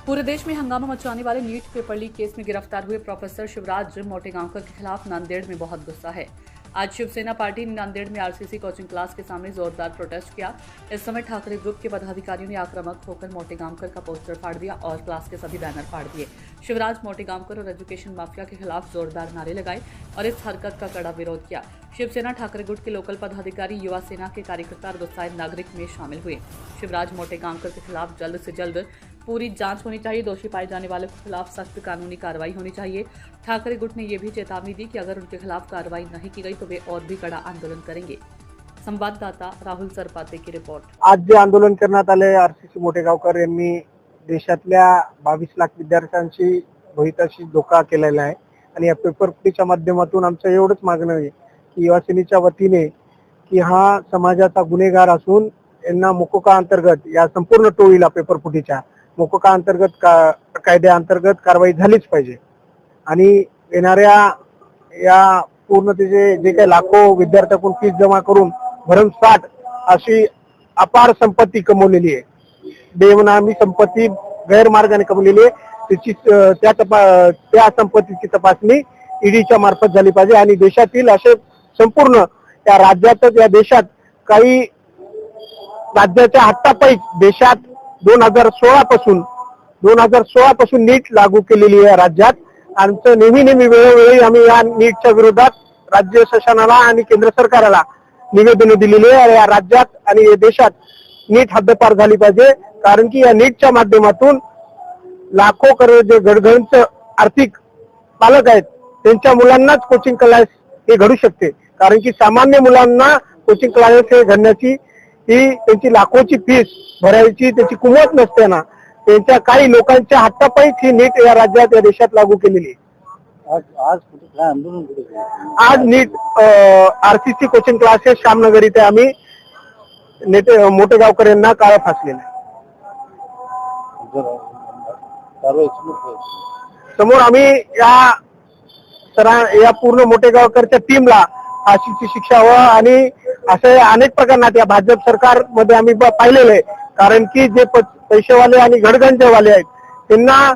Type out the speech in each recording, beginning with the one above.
पूरे देश में हंगामा मचाने वाले नीट पेपर लीक केस में गिरफ्तार हुए प्रोफेसर शिवराज मोटेगांवकर के खिलाफ नांदेड़ में बहुत गुस्सा है। आज शिवसेना पार्टी ने नांदेड़ में आरसीसी कोचिंग क्लास के सामने जोरदार प्रोटेस्ट किया। इस समय ठाकरे ग्रुप के पदाधिकारियों ने आक्रामक होकर मोटेगांवकर का पोस्टर फाड़ दिया और क्लास के सभी बैनर फाड़ दिए। शिवराज मोटेगांवकर और एजुकेशन माफिया के खिलाफ जोरदार नारे लगाए और इस हरकत का कड़ा विरोध किया। शिवसेना ठाकरे गुट के लोकल पदाधिकारी, युवा सेना के कार्यकर्ता और गुस्साए नागरिक में शामिल हुए। शिवराज मोटेगांवकर के खिलाफ जल्द से जल्द पूरी जांच होनी चाहिए। दोषी पाए जाने वालों के खिलाफ सख्त कानूनी कार्रवाई होनी चाहिए। ठाकरे गुट ने यह भी चेतावनी दी कि अगर उनके खिलाफ कार्रवाई नहीं की गई तो वे और भी कड़ा आंदोलन करेंगे। संवाददाता राहुल सरपाते की रिपोर्ट। आज जे आंदोलन करण्यात आले, आरसीसी मोटेगावकर यांनी देशातल्या 22 लाख विद्यार्थ्यांची भवितव्याशी धोका केलेला आहे आणि या पेपर फुटीच्या माध्यमातून आमचं एवढंच मागणं आहे की युवा सेनेच्या वतीने की हा समाजाचा गुन्हेगार असून यांना मोकोका अंतर्गत या संपूर्ण टोळीला पेपर फुटीच्या मोकोका अंतर्गत कायद्याअंतर्गत कारवाई झालीच पाहिजे आणि येणाऱ्या या पूर्ण जे काही लाखो विद्यार्थ्यांकडून फीस जमा करून भरमसाठ अशी अपार संपत्ती कमवलेली आहे, बेनामी संपत्ती गैरमार्गाने कमवलेली आहे, त्या संपत्तीची तपासणी ईडीच्या मार्फत झाली पाहिजे आणि देशातील असे संपूर्ण या राज्यातच या देशात काही राज्याच्या हट्टापायी देशात 2016 पासून नीट लागू केलेली आहे राज्यात। आमचं नेहमी वेळोवेळी आम्ही या नीटच्या विरोधात राज्य शासनाला आणि केंद्र सरकारला निवेदन दिलेली आहे। या राज्यात आणि या देशात नीट हद्दपार झाली पाहिजे, कारण की या नीटच्या माध्यमातून लाखो करोड जे गडगडीचं आर्थिक पालक आहेत त्यांच्या मुलांनाच कोचिंग क्लास हे घडू शकते, कारण की सामान्य मुलांना कोचिंग क्लास हे घडण्याची ही त्यांची लाखोची फीस भरायची त्याची कुमत नसते ना, त्यांच्या काही लोकांच्या हट्टापायी ही नीट या राज्यात या देशात लागू केलेली आहे। आज नीट आरसीसी कोचिंग क्लासेस श्यामनगर इथे आम्ही मोटेगावकर यांना काळं फासलेलं आहे। समोर आम्ही या पूर्ण मोटेगावकरच्या टीमला फाशीची शिक्षा व्हावी आणि असे अनेक प्रकरणात या भाजप सरकार मध्ये आम्ही पाहिलेले आहे, कारण की जे पैसेवाले आणि गडगंजवाले आहेत त्यांना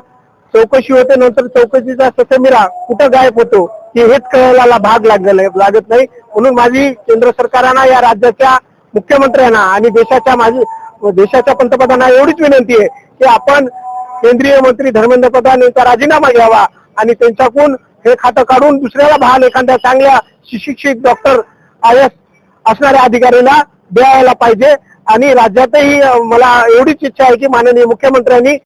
चौकशी होते, नंतर चौकशीचा ससेमिरा कुठं गायब होतो हे हेच कळायला भाग लागत नाही। म्हणून माझी केंद्र सरकारना, या राज्याच्या मुख्यमंत्र्यांना आणि देशाच्या पंतप्रधानांना एवढीच विनंती आहे की आपण केंद्रीय मंत्री धर्मेंद्र प्रधान यांचा राजीनामा घ्यावा आणि त्यांच्याकडून हे खातं काढून दुसऱ्याला बहाल एखाद्या चांगल्या सुशिक्षित डॉक्टर IAS असणाऱ्या अधिकाऱ्याला द्यायला पाहिजे। आणि राज्यातही मला एवढीच इच्छा आहे की माननीय मुख्यमंत्र्यांनी